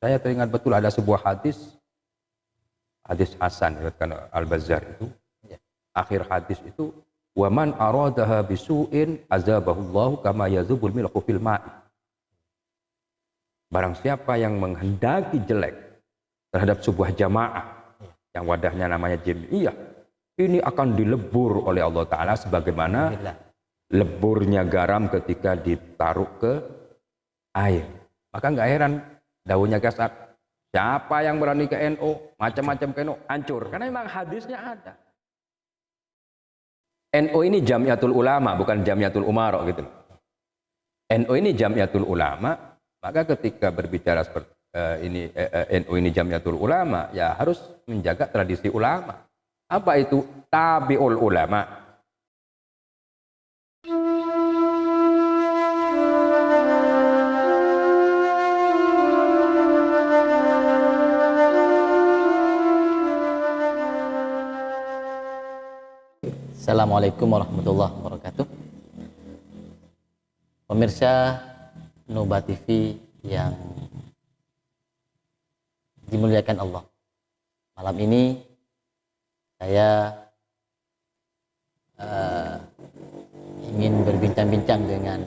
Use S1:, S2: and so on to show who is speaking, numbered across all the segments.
S1: Saya teringat betul ada sebuah hadis Hasan diriwayatkan Al-Bazzar itu.
S2: Ya.
S1: Akhir hadis itu, wa man aradaha bisu'in azabahullahu kama yazubul milhu fil ma'i. Barang siapa yang menghendaki jelek terhadap sebuah jamaah yang wadahnya namanya jami'iyah, ini akan dilebur oleh Allah Ta'ala sebagaimana leburnya garam ketika ditaruh ke air. Maka nggak heran daunnya kasar. Siapa yang berani ke NU, macam-macam ke NU, hancur. Karena memang hadisnya ada. NU ini Jamiatul Ulama, bukan Jamiatul Umara gitu. NU ini Jamiatul Ulama, maka ketika berbicara seperti NU ini Jamiatul Ulama, ya harus menjaga tradisi ulama. Apa itu? Tabi'ul ulama.
S2: Assalamualaikum warahmatullahi wabarakatuh. Pemirsa Nuba TV yang dimuliakan Allah. Malam ini saya ingin berbincang-bincang dengan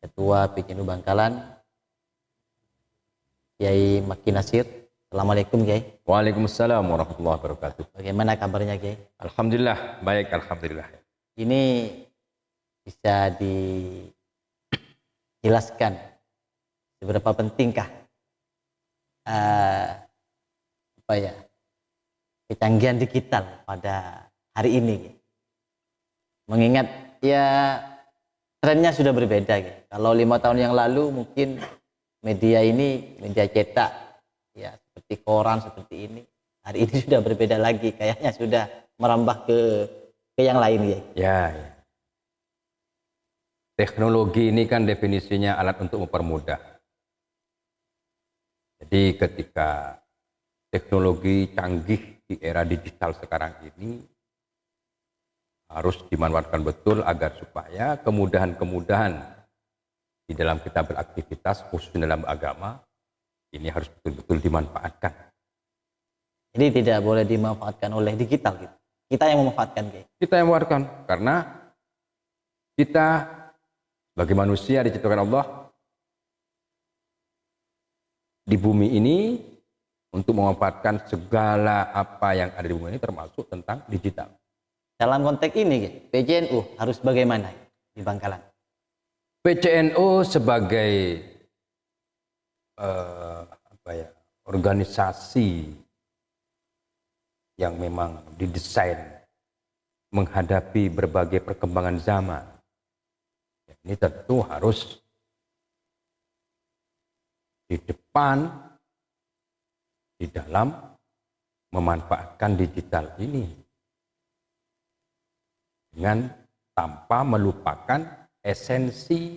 S2: Ketua PCNU Bangkalan, Kiai Maki Nasir. Assalamualaikum Kiai.
S1: Waalaikumsalam warahmatullahi wabarakatuh.
S2: Bagaimana kabarnya Kiai?
S1: Alhamdulillah, baik alhamdulillah.
S2: Ini bisa dijelaskan seberapa pentingkah kecanggihan digital pada hari ini? Mengingat ya trennya sudah berbeda. Kalau 5 tahun yang lalu mungkin media ini media cetak, ya seperti koran seperti ini. Hari ini sudah berbeda lagi, kayaknya sudah merambah ke yang lain ya.
S1: Ya. Teknologi ini kan definisinya alat untuk mempermudah. Jadi ketika teknologi canggih di era digital sekarang ini harus dimanfaatkan betul agar supaya kemudahan-kemudahan di dalam kita beraktivitas khususnya dalam agama ini harus betul-betul dimanfaatkan.
S2: Jadi tidak boleh dimanfaatkan oleh digital gitu. Kita yang memanfaatkan gitu.
S1: Kita yang memanfaatkan karena kita sebagai manusia diciptakan Allah di bumi ini untuk memanfaatkan segala apa yang ada di bumi ini termasuk tentang digital.
S2: Dalam konteks ini, PCNU harus bagaimana di Bangkalan?
S1: PCNU sebagai organisasi yang memang didesain menghadapi berbagai perkembangan zaman, ini tentu harus di depan di dalam memanfaatkan digital ini dengan tanpa melupakan esensi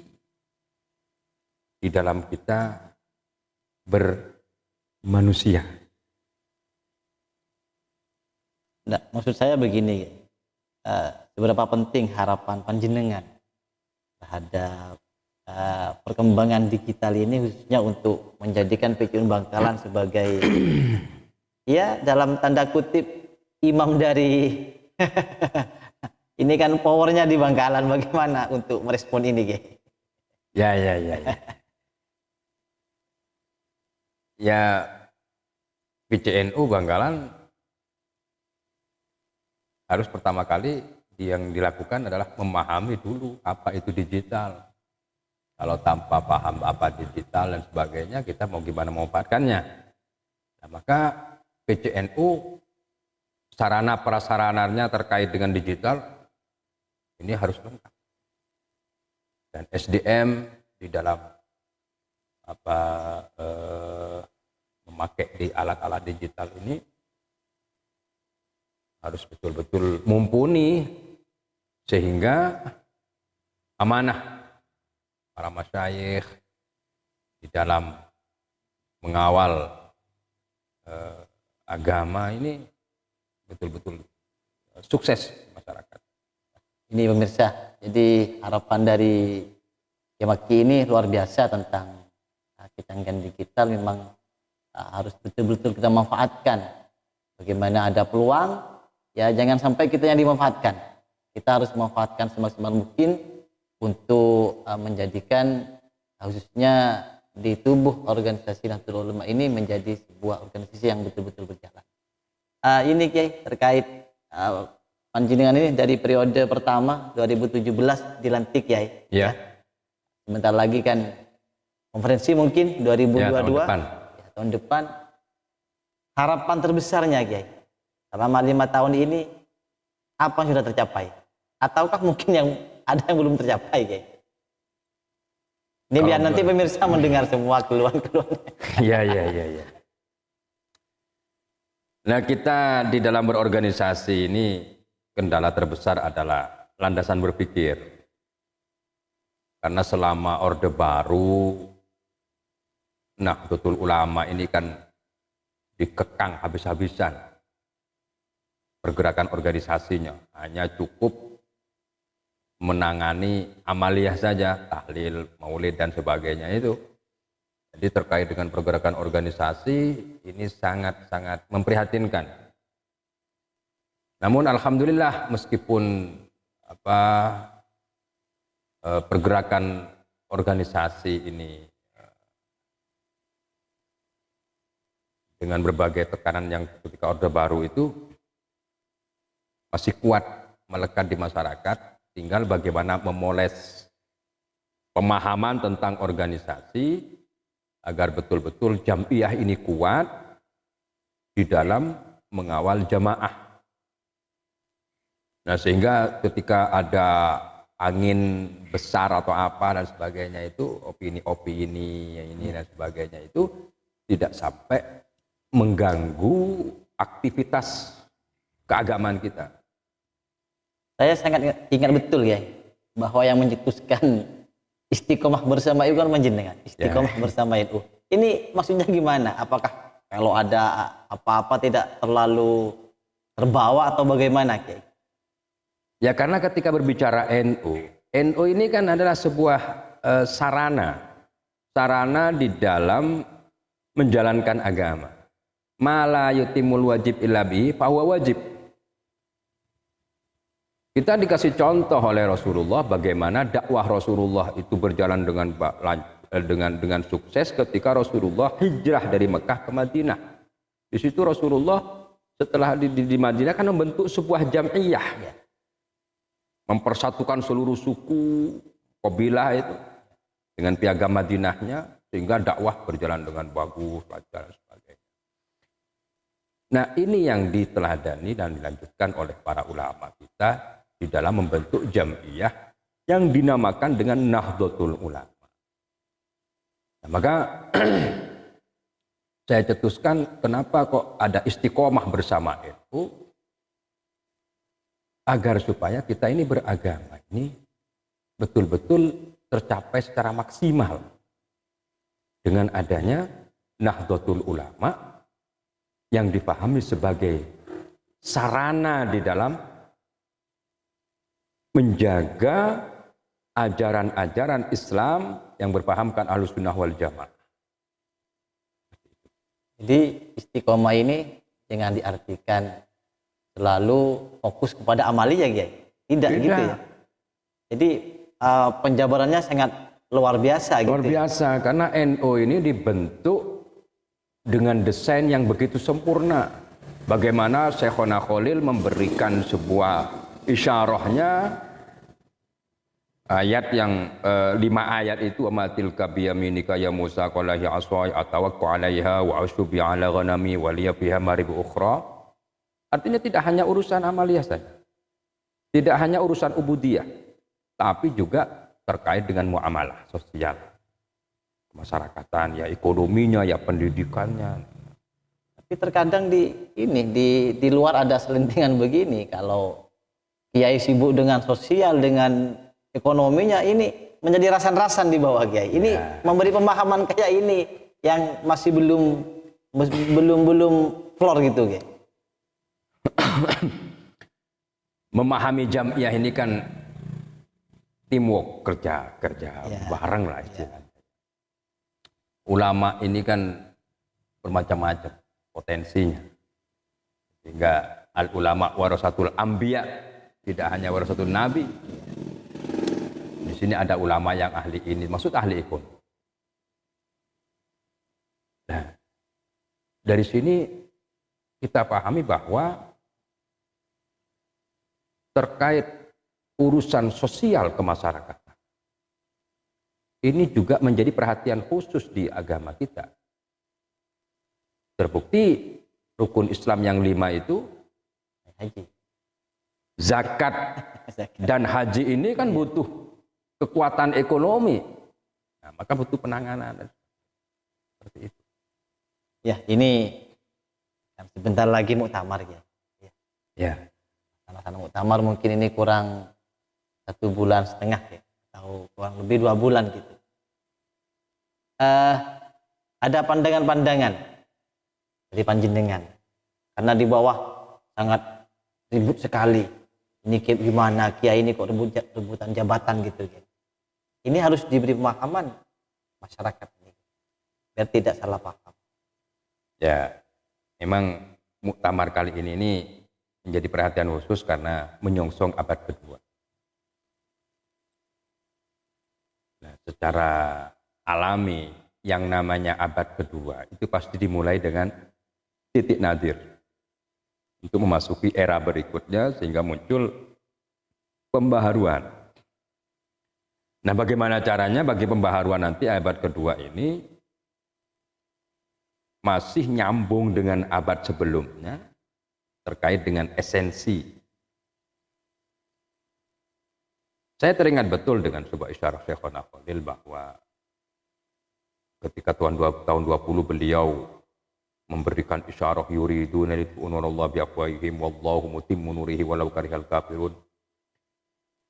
S1: di dalam kita bermanusia.
S2: Nah, maksud saya begini, seberapa penting harapan panjenengan terhadap perkembangan digital ini khususnya untuk menjadikan PCNU Bangkalan sebagai ya dalam tanda kutip imam dari ini kan powernya di Bangkalan, bagaimana untuk merespon ini Ge?
S1: Ya. Ya, PCNU Bangkalan harus pertama kali yang dilakukan adalah memahami dulu apa itu digital. Kalau tanpa paham apa digital dan sebagainya, kita mau gimana memanfaatkannya. Nah, maka PCNU sarana prasarananya terkait dengan digital ini harus lengkap. Dan SDM di dalam memakai di alat-alat digital ini harus betul-betul mumpuni sehingga amanah para masyayikh di dalam mengawal agama ini betul-betul sukses masyarakat.
S2: Ini pemirsa, jadi harapan dari Kiai Maki ini luar biasa tentang kecanggihan digital memang harus betul-betul kita manfaatkan. Bagaimana ada peluang, ya jangan sampai kita yang dimanfaatkan. Kita harus memanfaatkan semaksimal mungkin untuk menjadikan khususnya di tubuh organisasi Nahdlatul Ulama ini menjadi sebuah organisasi yang betul-betul berjalan. Ini Kiai terkait panjenengan ini dari periode pertama 2017 dilantik Kiai.
S1: Ya.
S2: Sebentar lagi kan konferensi mungkin 2022
S1: ya,
S2: tahun depan. Harapan terbesarnya Kiai selama 5 tahun ini apa yang sudah tercapai? Ataukah mungkin yang ada yang belum tercapai Kiai? Ini biar nanti pemirsa mendengar semua keluhan-keluhan.
S1: Iya. Nah, kita di dalam berorganisasi ini kendala terbesar adalah landasan berpikir. Karena selama Orde Baru, Nahdlatul Ulama ini kan dikekang habis-habisan pergerakan organisasinya. Hanya cukup menangani amaliyah saja, tahlil, maulid dan sebagainya itu. Jadi terkait dengan pergerakan organisasi ini sangat-sangat memprihatinkan. Namun alhamdulillah meskipun pergerakan organisasi ini dengan berbagai tekanan yang ketika Orde Baru itu masih kuat melekat di masyarakat, tinggal bagaimana memoles pemahaman tentang organisasi agar betul-betul jam'iyah ini kuat di dalam mengawal jamaah. Nah, sehingga ketika ada angin besar atau apa dan sebagainya itu, opini-opini ini dan sebagainya itu tidak sampai mengganggu aktivitas keagamaan kita.
S2: Saya sangat ingat betul ya bahwa yang mencetuskan istiqomah bersama itu kan panjenengan. Istiqomah bersama itu. Ini maksudnya gimana? Apakah kalau ada apa-apa tidak terlalu terbawa atau bagaimana, Kiai?
S1: Ya karena ketika berbicara NU ini kan adalah sebuah sarana di dalam menjalankan agama. Ma la yutimul wajib illa bihi fa huwa wajib. Kita dikasih contoh oleh Rasulullah bagaimana dakwah Rasulullah itu berjalan dengan sukses ketika Rasulullah hijrah dari Mekah ke Madinah. Di situ Rasulullah setelah di Madinah kan membentuk sebuah jam'iyah, mempersatukan seluruh suku kabilah itu dengan piagam Madinahnya sehingga dakwah berjalan dengan bagus, lancar dan sebagainya. Nah, ini yang diteladani dan dilanjutkan oleh para ulama kita di dalam membentuk jam'iyah yang dinamakan dengan Nahdlatul Ulama. Nah, maka saya cetuskan kenapa kok ada istiqomah bersama NU, agar supaya kita ini beragama ini betul-betul tercapai secara maksimal dengan adanya Nahdlatul Ulama yang dipahami sebagai sarana di dalam menjaga ajaran-ajaran Islam yang berpahamkan Ahlussunnah wal Jamaah.
S2: Jadi istiqomah ini jangan diartikan selalu fokus kepada amaliyah, ya. Tidak gitu ya. Jadi penjabarannya sangat luar biasa gitu.
S1: Luar biasa karena NU ini dibentuk dengan desain yang begitu sempurna. Bagaimana Syekhona Khalil memberikan sebuah isyarahnya ayat yang 5 ayat itu amatil kabiyaminika ya Musa qala ya aswai atawakku 'alaiha wa asyubi 'ala ghanami wa liya fiha marib ukhra. Artinya tidak hanya urusan amaliyah saja. Tidak hanya urusan ubudiyah, tapi juga terkait dengan muamalah sosial. Kemasyarakatan, ya ekonominya, ya pendidikannya.
S2: Tapi terkadang di luar ada selentingan begini, kalau Kiai sibuk dengan sosial, dengan ekonominya, ini menjadi rasan-rasan di bawah Kiai. Ini memberi pemahaman kayak ini yang masih belum flor gitu, Kiai.
S1: Memahami jam'iyah ini kan teamwork, kerja bareng lah istilahnya. ulama ini kan bermacam-macam potensinya. Sehingga al-ulama warasatul anbiya, tidak hanya warasatul nabi. Di sini ada ulama yang ahli ini, maksud ahli ekonomi. Nah, dari sini kita pahami bahwa terkait urusan sosial kemasyarakatan, ini juga menjadi perhatian khusus di agama kita. Terbukti rukun Islam yang 5 itu
S2: Haji.
S1: zakat dan haji ini kan butuh kekuatan ekonomi. Nah, maka butuh penanganan seperti itu.
S2: Ya, ini sebentar lagi muktamar ya.
S1: Ya.
S2: Sana-sana muktamar mungkin ini kurang 1,5 bulan ya, atau kurang lebih 2 bulan gitu. Ada pandangan-pandangan dari panjenengan, karena di bawah sangat ribut sekali. Ini gimana kiai ini kok rebutan jabatan gitu. Ini harus diberi pemahaman masyarakat ini biar tidak salah paham.
S1: Ya, memang muktamar kali ini menjadi perhatian khusus karena menyongsong abad kedua. Nah, secara alami yang namanya abad kedua itu pasti dimulai dengan titik nadir untuk memasuki era berikutnya sehingga muncul pembaharuan. Nah, bagaimana caranya bagi pembaharuan nanti abad kedua ini masih nyambung dengan abad sebelumnya terkait dengan esensi. Saya teringat betul dengan sebuah isyarah Syekhona Khalil bahwa ketika tahun 20 beliau memberikan isyarah yuriduna litunurallah biafwahihim wallahu mutimmu nurihi walau karihal kafirun.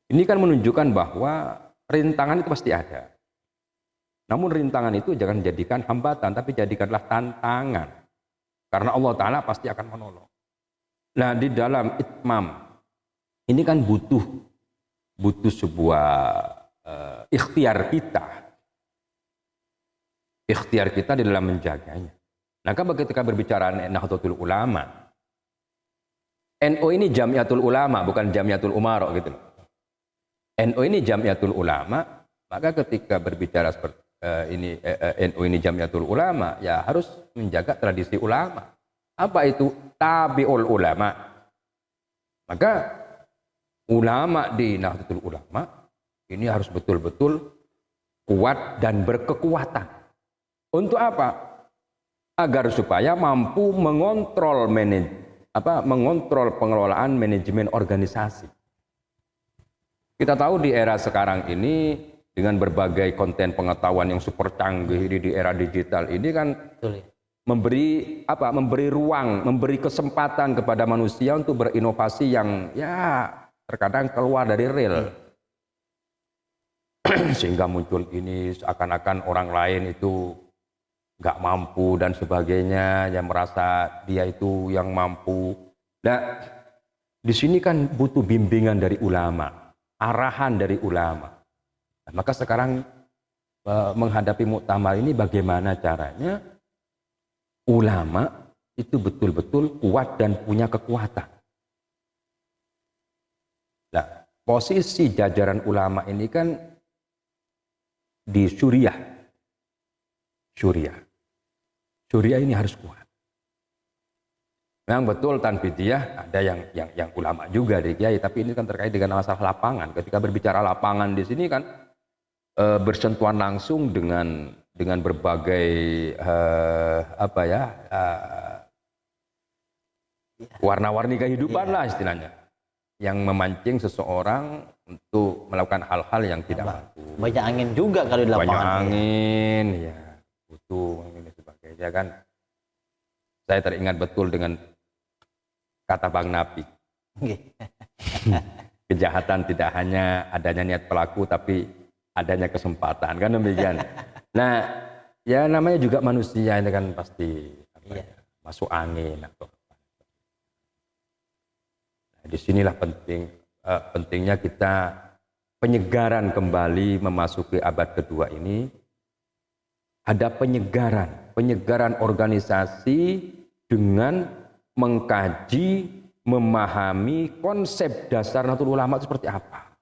S1: Ini kan menunjukkan bahwa rintangan itu pasti ada. Namun rintangan itu jangan jadikan hambatan, tapi jadikanlah tantangan. Karena Allah Ta'ala pasti akan menolong. Nah, di dalam itmam, ini kan butuh sebuah ikhtiar kita. Ikhtiar kita di dalam menjaganya. Nah, ketika berbicara Nahdlatul Ulama, NU ini Jamiatul Ulama, bukan Jamiatul Umara gitu. NU ini Jamiatul Ulama, maka ketika berbicara seperti NU ini Jamiatul Ulama, ya harus menjaga tradisi ulama. Apa itu tabi'ul ulama? Maka ulama di Nahdlatul Ulama ini harus betul-betul kuat dan berkekuatan. Untuk apa? Agar supaya mampu mengontrol pengelolaan manajemen organisasi. Kita tahu di era sekarang ini dengan berbagai konten pengetahuan yang super canggih di era digital ini kan memberi ruang, memberi kesempatan kepada manusia untuk berinovasi yang ya terkadang keluar dari real. Sehingga muncul ini seakan-akan orang lain itu nggak mampu dan sebagainya, yang merasa dia itu yang mampu. Nah, di sini kan butuh bimbingan dari ulama, arahan dari ulama. Nah, maka sekarang menghadapi muktamar ini bagaimana caranya ulama itu betul-betul kuat dan punya kekuatan. Nah, posisi jajaran ulama ini kan di Suriah. Suriah ini harus kuat. Memang betul Tanfidiyah ada yang ulama juga di Kiai, tapi ini kan terkait dengan masalah lapangan. Ketika berbicara lapangan di sini kan bersentuhan langsung dengan berbagai warna-warni kehidupan lah istilahnya, yang memancing seseorang untuk melakukan hal-hal yang tidak mampu.
S2: Banyak angin juga kalau di lapangan.
S1: Banyak angin, ya butuh angin dan sebagainya kan. Saya teringat betul dengan kata Bang Napi. Kejahatan tidak hanya adanya niat pelaku, tapi adanya kesempatan, kan demikian. Nah, ya namanya juga manusia ini kan pasti masuk angin atau apa. Nah, disinilah pentingnya kita penyegaran kembali memasuki abad kedua ini ada penyegaran organisasi dengan mengkaji, memahami konsep dasar Nahdlatul Ulama itu seperti apa.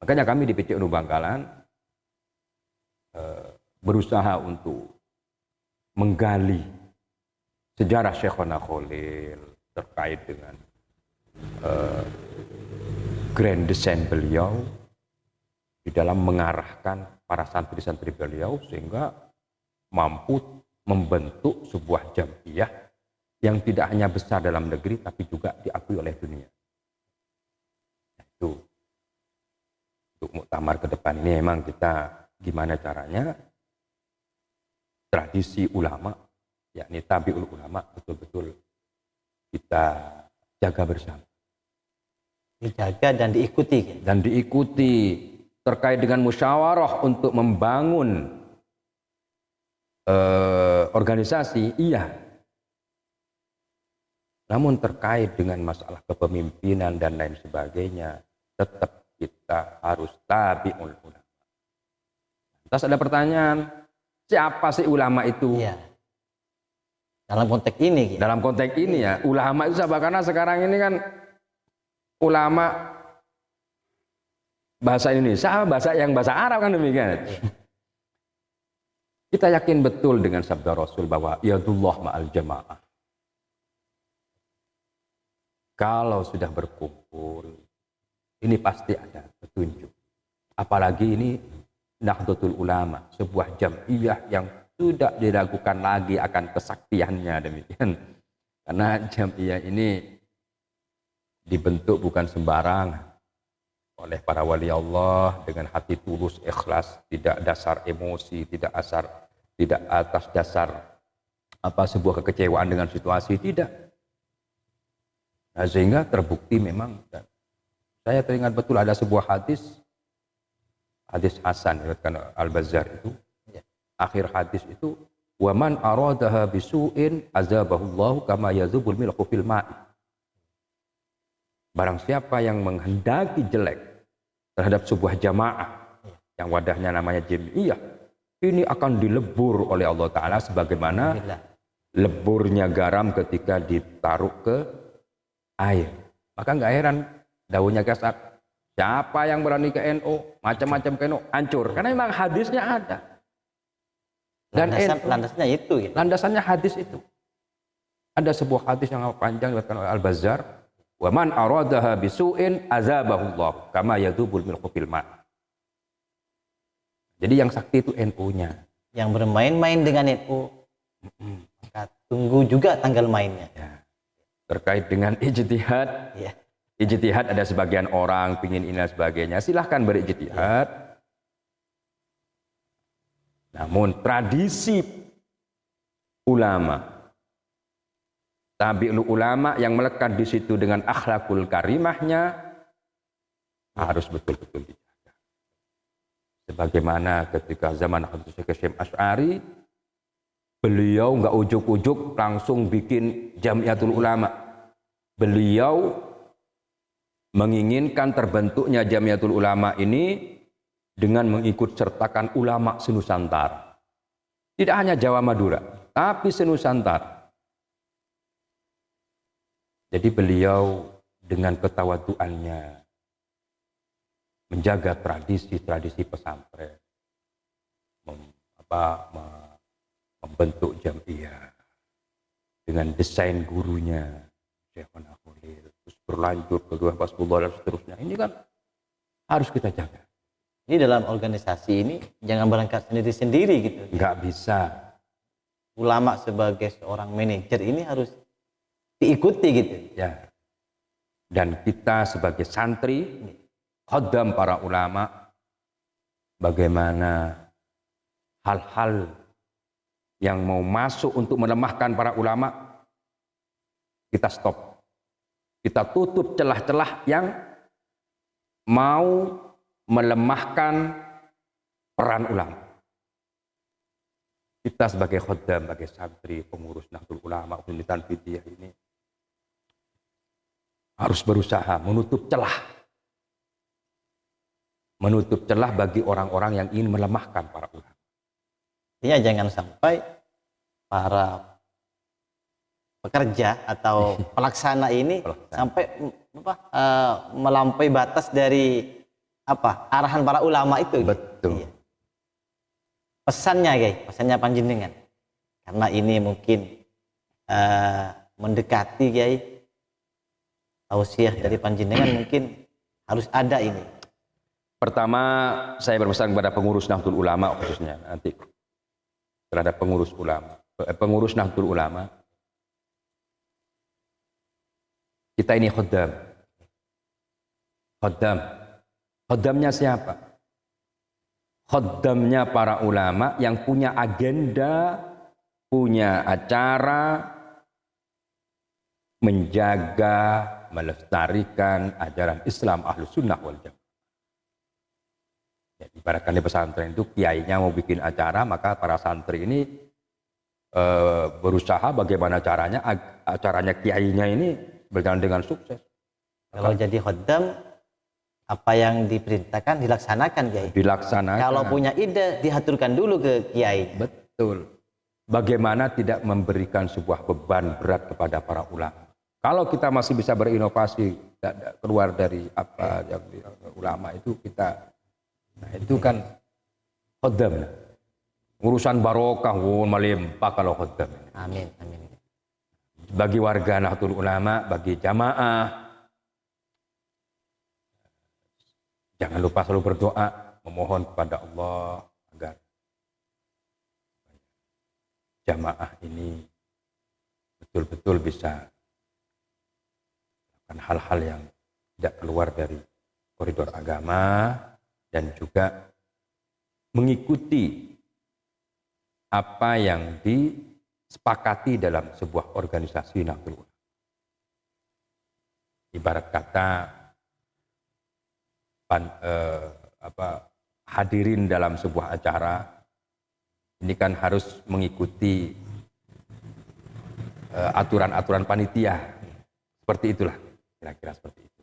S1: Makanya kami di PCNU Bangkalan berusaha untuk menggali sejarah Syekhona Khalil terkait dengan grand design beliau di dalam mengarahkan para santri-santri beliau sehingga mampu membentuk sebuah jamiah yang tidak hanya besar dalam negeri tapi juga diakui oleh dunia. Itu untuk muktamar ke depan ini memang kita gimana caranya tradisi ulama, yakni tabi'ul ulama betul-betul kita jaga bersama.
S2: Dijaga dan diikuti.
S1: Dan diikuti terkait dengan musyawarah untuk membangun organisasi, iya. Namun terkait dengan masalah kepemimpinan dan lain sebagainya, tetap kita harus tabi'ul ulama. Terus ada pertanyaan, siapa sih ulama itu?
S2: Iya. Dalam konteks ini. Gitu.
S1: Dalam konteks ini ya, ulama itu siapa? Karena sekarang ini kan ulama bahasa Indonesia, bahasa Arab kan demikian. Kita yakin betul dengan sabda Rasul bahwa yadullah ma'al jamaah. Kalau sudah berkumpul, ini pasti ada petunjuk. Apalagi ini Nahdlatul Ulama, sebuah jamiah yang sudah diragukan lagi akan kesaktiannya demikian. Karena jamiah ini dibentuk bukan sembarang oleh para wali Allah dengan hati tulus, ikhlas, tidak dasar emosi, tidak atas dasar sebuah kekecewaan dengan situasi, tidak. Nah, sehingga terbukti memang. Dan saya teringat betul ada sebuah hadis Hasan diriwayatkan Al-Bazzar itu. Akhir hadis itu, wa man aradaha bisu'in azabahullahu kama yazubul milhu fil ma'i. Barang siapa yang menghendaki jelek terhadap sebuah jamaah yang wadahnya namanya jamiah, ini akan dilebur oleh Allah Ta'ala sebagaimana leburnya garam ketika ditaruh ke air. Maka nggak heran daunnya kasar. Siapa yang berani ke NU, macam-macam ke NU, hancur. Karena memang hadisnya ada. Dan
S2: landasannya itu. Gitu.
S1: Landasannya hadis itu. Ada sebuah hadis yang panjang dikatakan oleh Al-Bazzar, wa man aradaha bisu'in azabahullah kama yadzubul milhu fil ma'. Jadi yang sakti itu NU-nya.
S2: Yang bermain-main dengan NU, maka tunggu juga tanggal mainnya.
S1: Ya. Terkait dengan ijtihad,
S2: ya.
S1: Ijtihad ada sebagian orang pingin ini dan sebagainya, silahkan berijtihad. Ya. Namun tradisi ulama, tabi'ul ulama yang melekat di situ dengan akhlakul karimahnya harus betul-betul dijaga. Sebagaimana ketika zaman Habib Syekh Hasyim Asy'ari, beliau nggak ujuk-ujuk langsung bikin Jamiatul Ulama. Beliau menginginkan terbentuknya Jamiatul Ulama ini dengan mengikut sertakan ulama senusantara. Tidak hanya Jawa Madura, tapi senusantara. Jadi beliau dengan ketawaduannya menjaga tradisi-tradisi pesantren, membentuk jamiah dengan desain gurunya Syekhona Khalil, terus berlanjut ke dua Rasulullah dan seterusnya. Ini kan harus kita jaga.
S2: Ini dalam organisasi ini jangan berangkat sendiri-sendiri gitu.
S1: Nggak bisa.
S2: Ulama sebagai seorang manajer ini harus diikuti gitu.
S1: Ya. Dan kita sebagai santri, khaddam para ulama, bagaimana hal-hal yang mau masuk untuk melemahkan para ulama, kita stop. Kita tutup celah-celah yang mau melemahkan peran ulama. Kita sebagai khaddam, sebagai santri, pengurus Nahdlatul Ulama, Unitan Fidiyah ini harus berusaha menutup celah. Menutup celah bagi orang-orang yang ingin melemahkan para ulama.
S2: Artinya jangan sampai para pekerja atau pelaksana ini sampai melampaui batas dari arahan para ulama itu.
S1: Betul.
S2: Iya. Pesannya guys, pesannya panjenengan, karena ini mungkin mendekati guys, tausiah dari panjenengan mungkin harus ada ini.
S1: Pertama, saya berpesan kepada pengurus Nahdlatul Ulama khususnya nanti terhadap pengurus Nahdlatul Ulama, kita ini khaddam. Khaddamnya siapa? Khaddamnya para ulama yang punya agenda, punya acara menjaga, melestarikan ajaran Islam Ahlus Sunnah wal Jamaah. Ya, ibaratkan di pesantren itu kiainya mau bikin acara, maka para santri ini berusaha bagaimana caranya acaranya kiainya ini berjalan dengan sukses.
S2: Kalau jadi khaddam, apa yang diperintahkan dilaksanakan kiai.
S1: Dilaksanakan.
S2: Kalau punya ide diaturkan dulu ke kiai.
S1: Betul. Bagaimana tidak memberikan sebuah beban berat kepada para ulama. Kalau kita masih bisa berinovasi keluar dari apa yang ulama itu kita, nah itu kan khaddam. Urusan barokah melimpah kalau khaddam.
S2: Amin, amin.
S1: Bagi warga Nahdlatul Ulama, bagi jamaah, jangan lupa selalu berdoa, memohon kepada Allah agar jamaah ini betul-betul bisa melakukan hal-hal yang tidak keluar dari koridor agama dan juga mengikuti apa yang disepakati dalam sebuah organisasi Nahdlatul Ulama. Ibarat kata hadirin dalam sebuah acara ini kan harus mengikuti aturan-aturan panitia, seperti itulah, kira-kira seperti itu.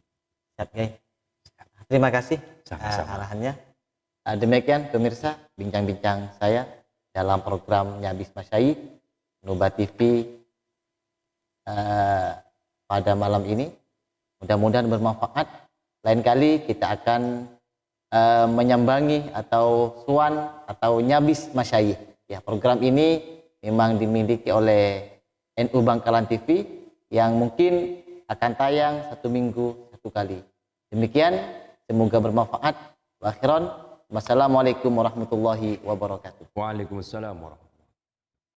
S2: Siap, guys. Terima kasih arahannya. Demikian pemirsa bincang-bincang saya dalam program Nyabis Masyayikh Nuba TV pada malam ini. Mudah-mudahan bermanfaat. Lain kali kita akan menyambangi atau suan atau Nyabis Masyayikh. Ya, program ini memang dimiliki oleh NU Bangkalan TV yang mungkin akan tayang 1 minggu 1 kali. Demikian, semoga bermanfaat. Wa akhiran, wassalamualaikum warahmatullahi wabarakatuh.
S1: Waalaikumsalam warahmatullahi wabarakatuh.